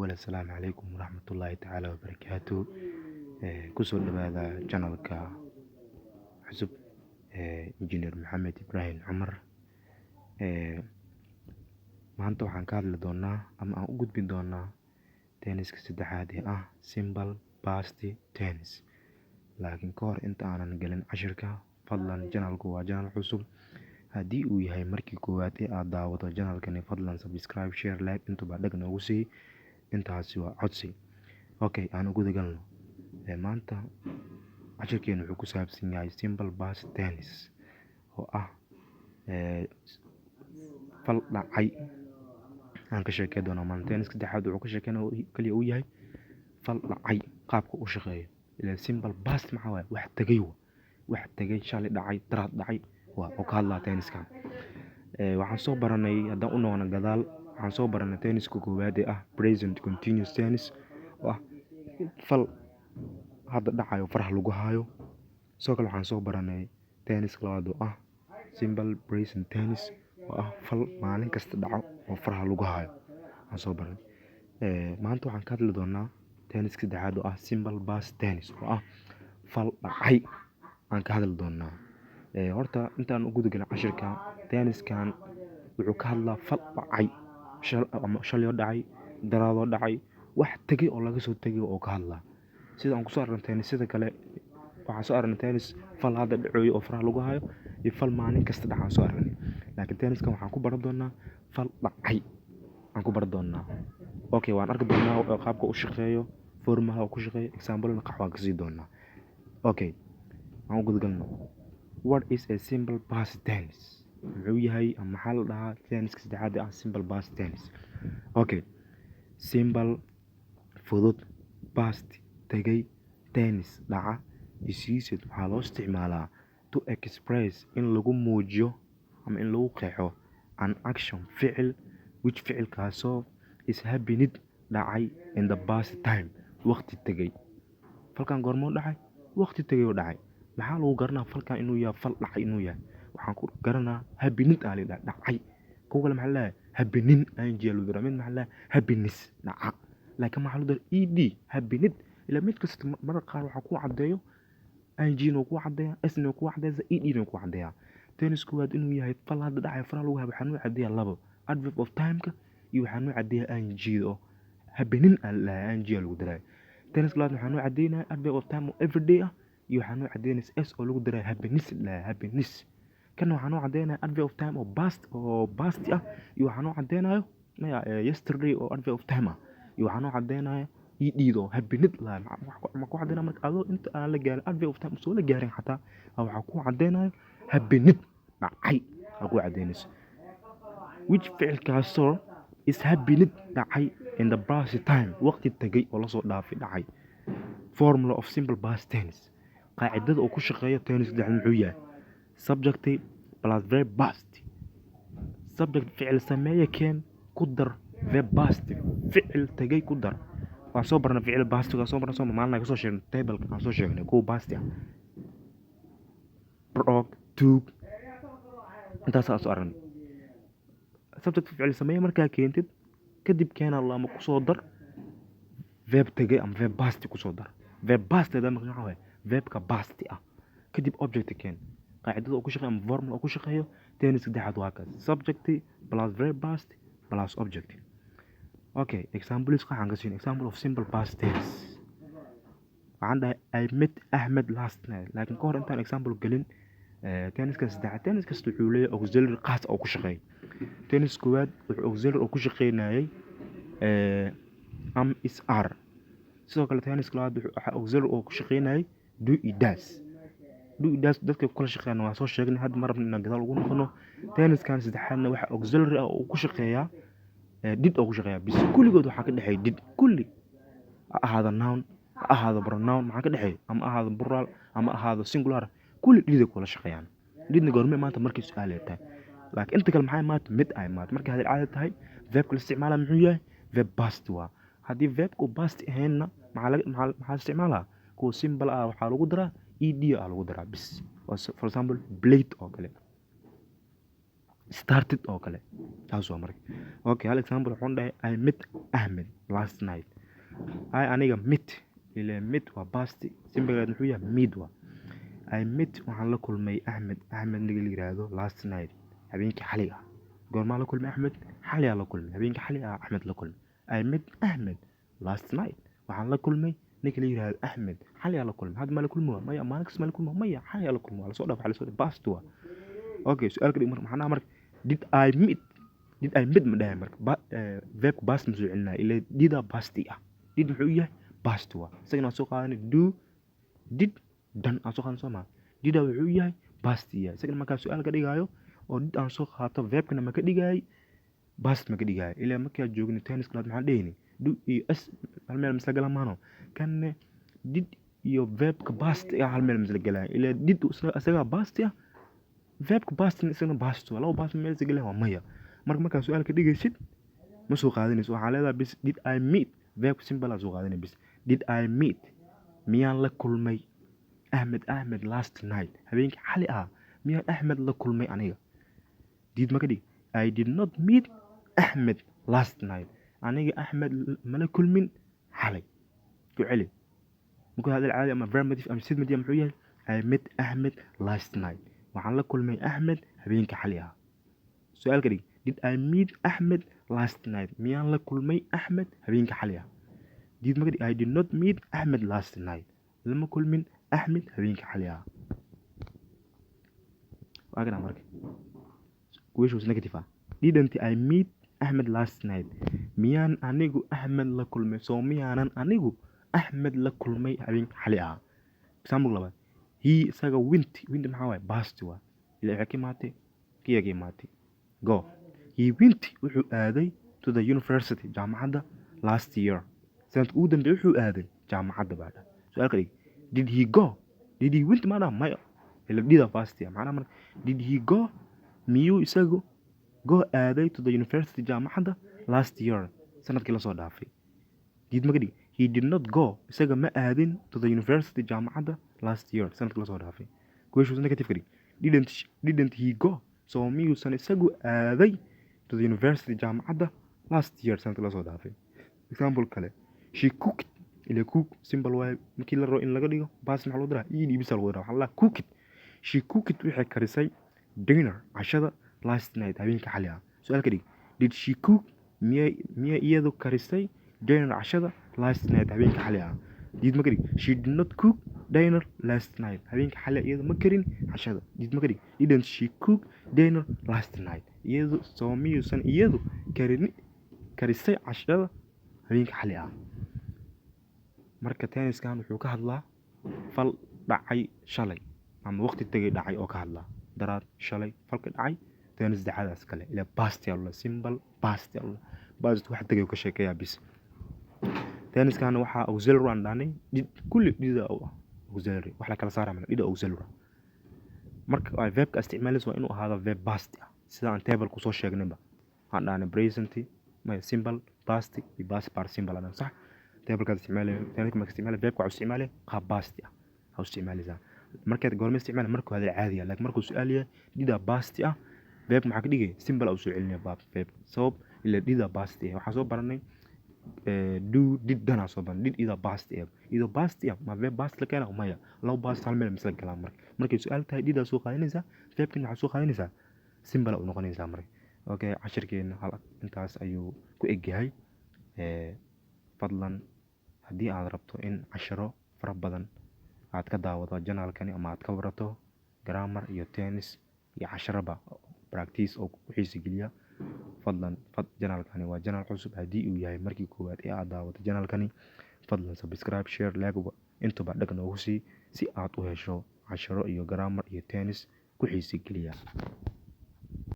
أولا السلام عليكم ورحمة الله تعالى وبركاته. كسر هذا channelka cusub Engineer Maxamed Ibrahim Cumar. maanta waxaan ka hadli doonaa ama aan u gudbin doonaa tenniska saddexaad ee ah simple past tennis. laakiin ka hor inta aanan gelin cashirka, fadlan channelku waa channel cusub. haddii uu yahay markii koowaad ee aad daawato channelkani, fadlan subscribe, share, like intuba dhag noogu sii. intaasi waa codsi. Okay, aan ugu dagalno. maanta cashirkeenu wuxuu ku saabsan yahay simple past tennis oo ah fal dhacay. aan ka sheekay doonaa maanta tenniska saddexaad wuxuu ka sheekeynaa kaliya uu yahay fal dhacay, qaabka u shaqeeyo. ilaa simple past maxaa waaye? wax tagay shalay dhacay, daraad dhacay, waa oo ka hadlaa tenniskan. waxaan soo baranay, haddaan u noqono gadaal, waxaan soo baranay tenniska koowaad ee ah present continuous tennis oo ah fal hadda dhacayo faraha lagu hayo. sidoo kale waxaan soo baranay tenniska labaad oo ah simple present tennis oo ah fal maalin kasta dhaco oo faraha lagu hayo. waxaan soo baranay. maanta waxaan ka hadli doonaa tenniska saddexaad oo ah simple past tennis oo ah fal dhacay. aan ka hadli doonaa. horta intaan u gudagalin cashirka, tenniskan wuxuu ka hadlaa fal dhacay, shalay dhacay, daraadoo dhacay, wax tagay oo laga soo tagay oo ka hadlaa. sida aan ku soo aragnay tennisyada kale, waxaan soo aragnay tennis fal hadda dhacayo oo faraha lagu hayo iyo fal maalin kasta dhaca soo aragnay. laakiin tenniskan waxaan ku baran doonaa fal dhacay aan ku baran doonaa. Okay, waan arki doonaa qaabka u shaqeeyo, formula ku shaqeeyo, example na qaxwa ka sii doonaa. Okay, aan u gudagalno. What is a simple past tennis? muxuu yahay ama maxaa la dhahaa tenniska saddexaad ee ah simple past tennis? Okay, simple fudud, past tagay, tennis dhaca, isiisid waxaa loo isticmaalaa to express in lagu muujiyo ama in lagu qeexo an action ficil which ficilkaasoo is happened dhacay in the past time, waqti tagay. falkan goormoo dhacay? waqti tagay oo dhacay. maxaa lagu garanaa falkan inuu yahay fal dhacay inuu yahay? waxaan ku garanaa happened aa la yidhaha, dhacay. kuwa kale maxaa la dhahaa happening ing lagu daraa, mid maxaa la dhahaa happiness dhaca. laakiin maxaa lagu daraa ed happened. ilaa mid kasta mararka qaar waxaa ku cadeeyo ing noo ku cadeeya, s noo ku cadeeya, ed noo ku cadeeya. tennis koowaad inuu yahay fal hadda dhacay faraha lagu hayo waxaa noo cadeeya labo, adverb of time-ka iyo waxaa noo cadeeya ing oo happening aa la dhahaa, ing lagu daraa. tennis labaad waxaa noo cadeynaya adverb of time oo everyday ah iyo waxaa noo cadeynaysa s oo lagu daraa happiness la happiness. kana waxaa noo cadeynaya adverb of time oo past ah iyo waxaa noo cadeynayo yesterday oo adverb of time ah iyo waxaa noo cadeynaya oo happiness la ma ku cadeynaa. marka adoo inta aan la gaarin adverb of time soo la gaarin xataa waxaa ku cadeynayo happiness dhacay aa ku cadeynaysa. which ficilkaasoo is happened dhacay in the past time, waqti tagay oo lasoo dhaafay dhacay. formula of simple past tennis, qaacidada oo ku shaqeeya tenniska saddexaad muxuu yahay? subject plus verb past. subject ficil sameeye keen ku dar verb past, ficil tagay ku dar. waan soo barnay ficil past ka soo barnay maalin ka soo sheegnay table ka soo sheegnay kuwa past ah, broke, took, intaas aan soo aragnay. subject ficil sameeye markaa keentid kadib keena lama ku soo dar verb tagay ama verb past ku soo dar. verb past da maxaa waaye? verbka past ah kadib object keen. qaacidada oo ku shaqeeyo ama formula oo ku shaqeeyo tennis saddexaad waa kaas, subject plus verb past plus object. Okay, examples waxaan ka siin example of simple past tense. waxaan dhahay I met Ahmed last night. laakiin ka hor intaan example gelin, tenniska saddexaad tennis kasta wuxuu leeyahay auxiliary qaas oo ku shaqeeyo. tennis koowaad wuxuu auxiliary oo ku shaqeynayay am is are. sidoo kale tenniska labaad wuxuu auxiliary oo ku shaqeynayay do it does. dadka kula shaqeeyana waa soo sheegnay, hadda mar rabna inaan gadaal ugu noqono. tenniskan saddexaadna waxa auxiliary ah oo ku shaqeeyaa did oo ku shaqeeyaa. bis kulligood waxaa ka dhexeeya did. kulli ha ahaado noun, ha ahaado pronoun, maxaa ka dhexeeya? ama ahaado plural ama ahaado singular, kulli did kula shaqeeyaan. didna goorma maanta markii su'aal ay tahay. laakiin inta kale maxay maanta mid ay maanta markii hadal caadi tahay verbka la isticmaalaa muxuu yahay? verb past waa. haddii verbku past ahaynna maxaa isticmaalaa? kuwa simple ah waxaa lagu daraa ed aa lagu daraa bis. for example plate oo kale. started oo kale taas waa marka. Okay, hal example waxaan dhahay I met Ahmed last night. Aniga met waa past simple muxuu yahay meet waa. I met waxaan la kulmay Ahmed niga la yiraahdo last night habeenkii xalay ah. goorma la kulmay Ahmed? xalay la kulmay habeenkii xalay ah Ahmed la kulmay. I met Ahmed last night waxaan la kulmay niga la yiraahdo Ahmed xalay la kulmay. Hadda ma la kulmay maya maalinkaas ma la kulmay maya xalay la kulmay la soo dhaaf xalay soo past waa. Okay, su'aalka dhig maxaa marka did I meet ma dhahay marka verb past ma soo celinaa ilaa did past ah. Did muxuu yahay past waa. Isagana soo qaadanay do did dan aan soo qaadan soo ma. Did wuxuu yahay past yahay. Isagana marka su'aal ka dhigayo oo did aan soo qaato verbkana ma ka dhigay past ma ka dhigay ilaa marka aad joogno tennis class maxaan dhehayni do iyo s hal meel misla gala maano kan did iyo verbka past hal meel misla galay ilaa did isaga past ah verbka past isagana past waa laba past meel misla galay waa maya. marka su'aal ka dhigaysid ma soo qaadanayso waxaa leedahay bis did I meet verb simple soo qaadanay bis did I meet miyaan la kulmay Ahmed last night habeenkii xalay ah miyaan Ahmed la kulmay aniga. Did ma ka dhig I did not meet Ahmed last night aniga Ahmed ma la kulmin xalay. ku celi marka hada caadi ama affirmative ama statement muxuu yahay I met Ahmed last night waxaan la kulmay Ahmed habeenkii xalay ah. su'aal ka dhig did I meet Ahmed last night miyaan la kulmay Ahmed habeenkii xalay ah. Did ma ka dhig I did not meet Ahmed last night lama kulmin Ahmed habeenkii xalay ah. waa kana marka question is negative ah. Didn't I meet Ahmed last night miyaan anigu Ahmed la kulmay soo miyaanan anigu Ahmed la kulmay habeenkii xalay ah. example labaad he isaga went maxaa waaye past waa ilaa waxa ka imaatay kiyaga imaatay go. He went wuxuu aaday to the university jaamacadda last year sanadkii ugu dambeeyay wuxuu aaday jaamacadda baada. su'aalka dhig did he go did he went maana maya ilaa dida past ah macna marka did he go miyuu isagu go aaday to the university jaamacadda last year sanadkii la soo dhaafay. Did ma ka dhig he did not go isaga ma aadin to the university jaamacadda last year sanadkii la soo dhaafay. question is negative ka dhig didn't he go so miyuusan isagu aaday to the university jaamacadda last year sanadkii la soo dhaafay. example kale she cooked ilaa cook simple way markii la rabo in laga dhigo past maxaa loo diraa ed bisa lagu diraa waxaa la cooked she cooked waxay karisay dinner cashada last night habeenkii xalay ah. su'aal ka dhig did she cook miya iyadu karisay dinner cashada last night habeenkii xalay ah. Did ma ka dhig she did not cook dinner last night habeenkii xalay iyadu ma karin cashada. Did ma ka dhig didn't she cook dinner last night iyadu soo miyuusan iyadu karisay cashada habeenkii xalay ah. marka tenniskan wuxuu ka hadlaa fal dhacay shalay ama waqti tagay dhacay oo ka hadlaa daraad shalay falka dhacay tennis dacadaas kale ila past yalla simple past wax tagay ka sheekeeyaa bis. tenniskan waxa auxiliary aan dhaanay kulli dhida auxiliary wax la kala saaraa mana dhida auxiliary. marka ay verbka isticmaalayso waa inuu ahaado verb past sida aan table ku soo sheegnayba aan dhaanay present simple past iyo past participle ana sax table ka isticmaalay tennis ma isticmaalay verbka waxa isticmaalay qaab past ha isticmaalaysa markaad goorma isticmaalay markuu hada caadi ah laakiin markuu su'aal yahay dhida past verb maxaa ka dhigay simple au soo celinaya verb sabab ila dhida past waxa soo baranay do did dana soo baran did ida past ma verb past la keenaa maya law past hal meel misla galaa markay su'aal tahay dhida soo qaadanaysa verbkin waxa soo qaadanaysa simple u noqonaysa marka. okay cashirkeena intaas ayuu ku egyahay. fadlan haddii aad rabto in cashiro fara badan aad ka daawato janaalkani ama aad ka barato grammar iyo tennis iyo casharaba practice oo ku xiisi geliya fadlan janaalkani waa janaal cusub haddii uu yahay markii koowaad ee aad daawato janaalkani fadlan subscribe share like intuba dhag noogu sii si aad u hesho cashiro iyo grammar iyo tennis ku xiisi geliya.